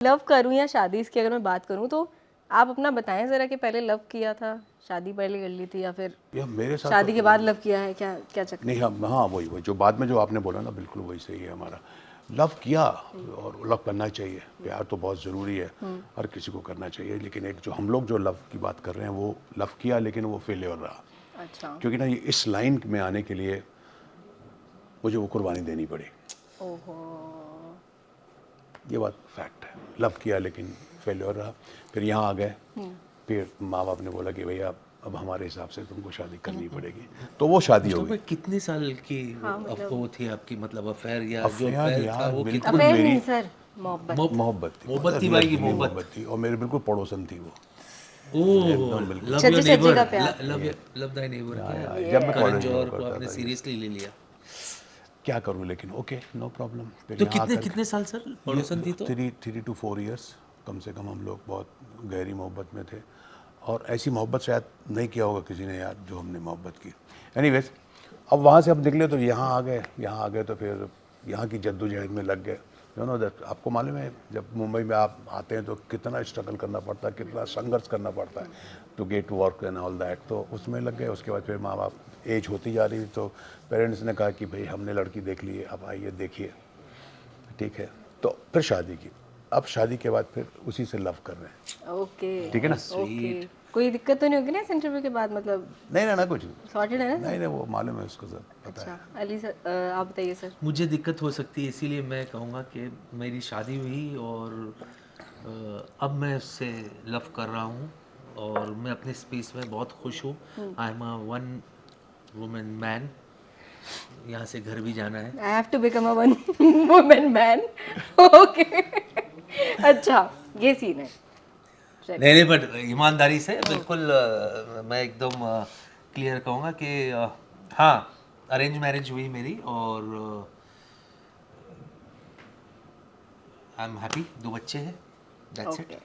Love करूं या शादी, इसकी अगर मैं बात करूं तो आप अपना बताएं ज़रा कि पहले लव किया था, शादी पहले कर ली थी, या फिर या मेरे साथ शादी के बाद लव किया है, क्या क्या चक्कर? नहीं, हम हाँ वही जो बाद में जो आपने बोला ना, बिल्कुल वही सही है। हमारा लव किया और लव करना चाहिए, प्यार तो बहुत ज़रूरी है, हर किसी को करना चाहिए। लेकिन एक जो हम लोग जो लव की बात कर रहे हैं वो लव किया लेकिन वो फेलियर रहा, अच्छा। क्योंकि ना ये इस लाइन में आने के लिए मुझे वो कुर्बानी देनी पड़ी। ओहो। ये बात फैक्ट है, लव किया लेकिन फेलियर रहा। फिर यहाँ आ गए, फिर माँ बाप ने बोला कि भैया अब हमारे हिसाब से तुमको शादी करनी पड़ेगी, तो वो शादी हो तो गई। कितने साल की हाँ, मतलब वो थी आपकी, मतलब अफेयर या जो अफेयर अफेयर था यार वो बिल्कुल अफेयर मेरी नहीं सर, मोहब्बत। मोहब्बत थी, मोहब्बत थी रियल भाई की दिली मोहब्बत। थी, और मेरे बिल्कुल पड़ोसन थी वो। ओह, एकदम बिल्कुल। लव सच्चे योर सच्चे नेबर, का प्यार। लव दाई नेबर। क्या जब मैं करण कॉलेज में जौहर को करता आपने था ये, सीरियसली ले लिया? क्या करूँ, लेकिन ओके नो प्रॉब्लम। फिर तो यहाँ कितने आकर कितने साल सर पड़ोसन थी तो? 3 to 4 years कम से कम हम लोग बहुत गहरी मोहब्बत में थे, और ऐसी मोहब्बत शायद नहीं किया होगा किसी ने यार जो हमने मोहब्बत की। एनीवेज, अब वहाँ से हम निकले तो यहाँ आ गए, यहाँ आ गए तो फिर यहाँ की जद्दोजहद में लग गए। यू नो दैट, आपको मालूम है जब मुंबई में आप आते हैं तो कितना स्ट्रगल करना पड़ता है, कितना संघर्ष करना पड़ता है to get to work and all that. तो उसमें लग गए। उसके बाद फिर माँ बाप, एज होती जा रही तो पेरेंट्स ने कहा कि भाई हमने लड़की देख ली है, अब आइए देखिए, ठीक है। तो फिर शादी की। अब शादी के बाद फिर उसी से लव कर रहे हैं, ओके। ठीक है ना। ओके, कोई दिक्कत तो नहीं होगी ना इस इंटरव्यू के बाद, मतलब नहीं ना, कुछ नहीं। सॉर्टेड है ना? नहीं नहीं, वो मालूम है उसको सर, पता है। अच्छा अली सर, आप बताइए सर। मुझे दिक्कत हो सकती है, इसीलिए मैं कहूँगा कि मेरी शादी हुई और अब मैं उससे लव कर रहा हूँ और मैं अपने स्पेस में बहुत खुश हूँ। I am a one woman man. यहाँ से घर भी जाना है। I have to become a one woman man. Okay. अच्छा, ये सीन है। नहीं नहीं, बट ईमानदारी से बिल्कुल मैं एकदम क्लियर कहूँगा कि हाँ, अरेंज मैरिज हुई मेरी और आई एम हैप्पी। 2 बच्चे हैं, दैट्स इट। ओके।